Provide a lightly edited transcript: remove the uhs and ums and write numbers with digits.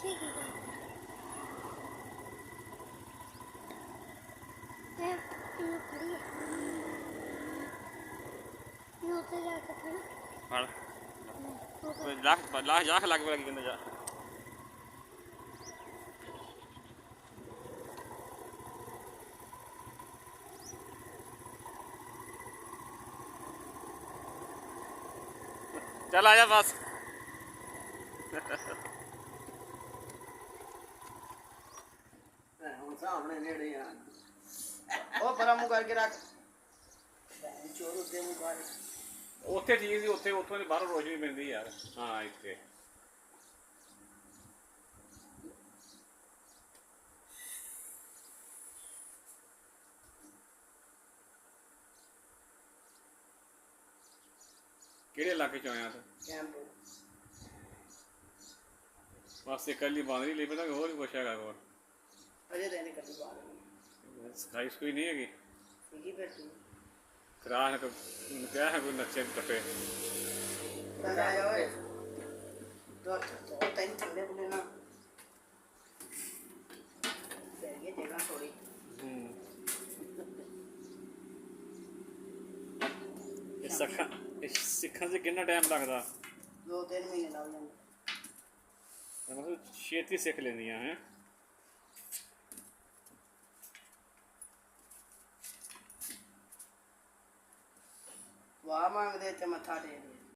ठीक है ये खड़ी है ये उतर जाकर खड़ा फड़ लाख लाख जाख लग लगी कहंदा जा चल आजा बस सामने नेड़े आ ओ परा मुंह करके रख चोर उत्ते मुंह कर ਉੱਥੇ ਠੀਕ ਸੀ ਉੱਥੇ ਉੱਥੋਂ ਦੀ ਬਾਹਰੋਂ ਰੋਸ਼ਨੀ ਪੈਂਦੀ ਯਾਰ ਹਾਂ ਇੱਥੇ ਕਿਹੜੇ ਇਲਾਕੇ ਚ ਆਇਆ ਤੂੰ कैंप ਬਸ ਇਹ ਕੱਲੀ ਬਾਂਦਰੀ ਲਈ ਪਤਾ ਹੋਰ ਵੀ ਕੁਛ ਹੈਗਾ ਕੋਲ अजय देने कभी बात ਸਫਾਈ ਕੋਈ ਨਹੀਂ ਹੈਗੀ नहीं बैठी ਕਰਾਹ ਕਿਹਾ ਹੈ ਕੋਈ ਨੱਚੇ ਟੱਪੇ दादा आया ओए तो तीन चले बोले ना ये जगह थोड़ी ਇਹ ਸਿੱਖਣ 'ਚ ਕਿੰਨਾ ਟਾਈਮ ਲੱਗਦਾ 2-3 महीने लग जाते ਮਤਲਬ ਛੇਤੀ ਸਿੱਖ ਲੈਂਦੀਆਂ ਹੈ वाह मांगते थे मथा दे